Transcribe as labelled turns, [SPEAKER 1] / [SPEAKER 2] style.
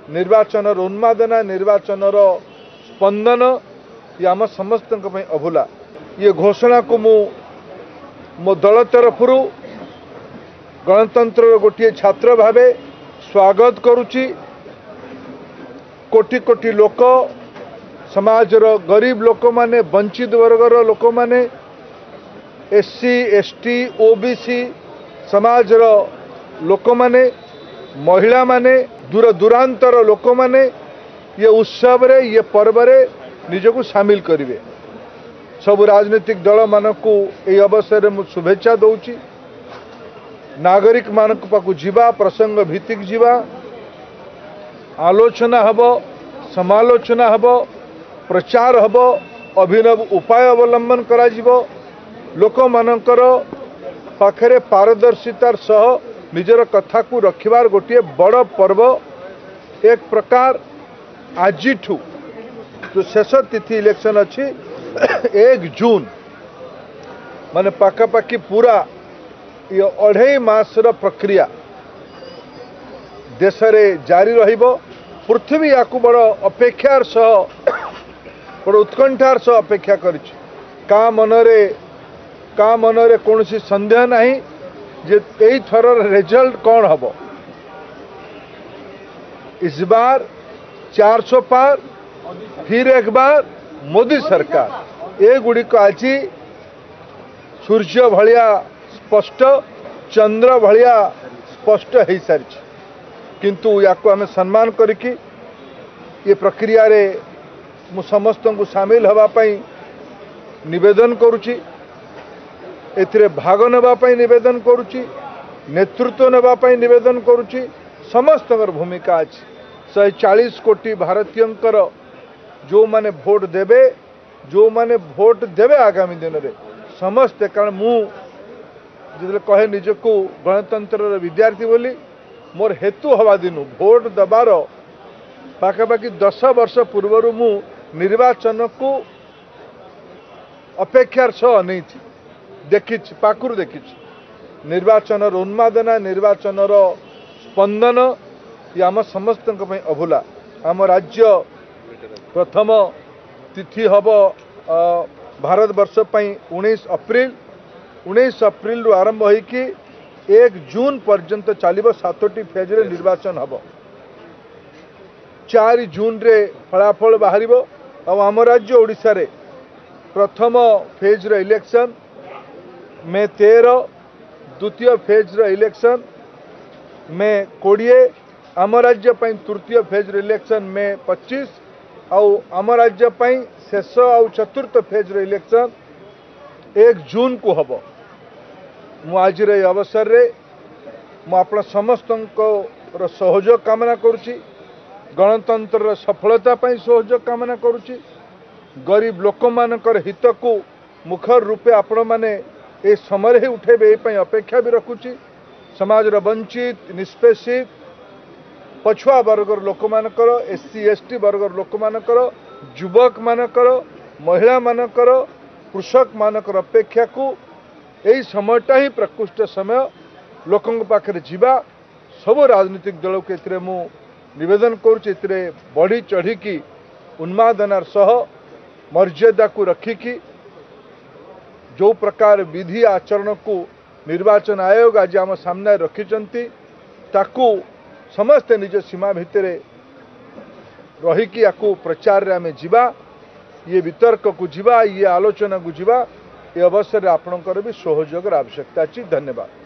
[SPEAKER 1] निर्वाचन उन्मादना निर्वाचन स्पंदन ये आम समस्त अभूला ये घोषणा को मो दल तरफ गणतंत्र गोटे छात्र भावे स्वागत करुच्ची। कोटी कोटी लोक समाजर गरीब लोक माने वंचित वर्गर लोक माने एससी एसटी ओबीसी समाजर लोक माने महिला माने दूर दूरांतर लोक माने ये उत्सव रे ये पर्व रे निजको शामिल करिवे। सब राजनीतिक दल मानकु ए अवसर में शुभेच्छा दौची। नागरिक मानक पाकु जीवा प्रसंग भित्तिक जीवा आलोचना हब समालोचना हब प्रचार हब अभिनव उपाय अवलंबन करा जिवो। लोक मानकर पाखरे पारदर्शितार सह निजर कथा को रखिबार गोटे बड़ पर्व एक प्रकार आजिठू जो शेष तिथि इलेक्शन अच्छी 1 जून माने पाखापाखि पूरा ये 2.5 मासर प्रक्रिया देश में जारी रहिबो। पृथ्वी या बड़ अपेक्षार सह बड़ उत्कंठार सह अपेक्षा करिछि। का मनरे कौन संदेह नहीं जे एई थरर रिजल्ट कौन हबो। इस बार 400 पार फिर एक बार मोदी सरकार ए गुड़िक आज सूर्य भलिया स्पष्ट चंद्र भलिया स्पष्ट हो सारी किंतु या आम सम्मान करके ये प्रक्रिया रे मु समस्त को सामिल होगापाई निवेदन करुच्ची। एथिरे भाग नेबापाई निवेदन करुच्ची, नेतृत्व नेबापाई निवेदन करुच्ची। समस्त भूमिका अच्छी 140 कोटी भारतीयंकर जो माने भोट देवे आगामी दिन में समस्ते कारण मु जो कहे निजको गणतंत्र विद्यार्थी बोली मोर हेतु हवा दिन भोट दबार पाखापाखि 10 वर्ष पूर्व मु निर्वाचन को अपेक्षार सह नहीं देखी पाखुर देखी निर्वाचन उन्मादना निर्वाचन स्पंदन ये आम समस्त अभूला। आम राज्य प्रथम तिथि हम भारत वर्ष 19 अप्रैल रु आरंभ होइकी 1 जून पर्यंत चलिबो। 7टी फेज रे निर्वाचन हम 4 जून रे फलाफल बाहरिबो। अब आम राज्य ओडिशा रे प्रथम फेज रे इलेक्शन मे 13, द्वितीय फेज रे इलेक्शन मे 20, आम राज्य तृतीय फेज रे इलेक्शन मे 25 आउ आम राज्य शेष आउ चतुर्थ फेज रे इलेक्शन 1 जून को हम। मु आज रे अवसर रे मु आपन समस्त सहयोग कामना करुच्ची। गणतंत्र सफलता पाई सहयोग कामना करुच्ची। गरीब लोक मानकर हित को मुखर रूपे आपण माने ए समय ही उठेबे ए अपेक्षा भी रखुची। समाजर वंचित निष्पेषित पछुआ वर्गर लोक मानकर एससी एसटी वर्गर लोक मानकर युवक मानकर महिला मानकर कृषक मानकर अपेक्षा को यही समयटा ही प्रकृष्ट समय लोकों पाखे जीवा। सब राजनीतिक दल को एथिरे मु निवेदन करुच्ची एथिरे बढ़ी चढ़ी उन्मादनार सह मर्यादा को रखिकी जो प्रकार विधि आचरण को निर्वाचन आयोग आज आम सामने रखिचंती ताकू समस्ते निज सीमा भितर रहीकि याकू प्रचार रे आमे जीवा। ये वितर्क को जीवा ये आलोचना को जीवा। ये अवसर आपणकर भी सहयोग आवश्यकता अच्छी। धन्यवाद।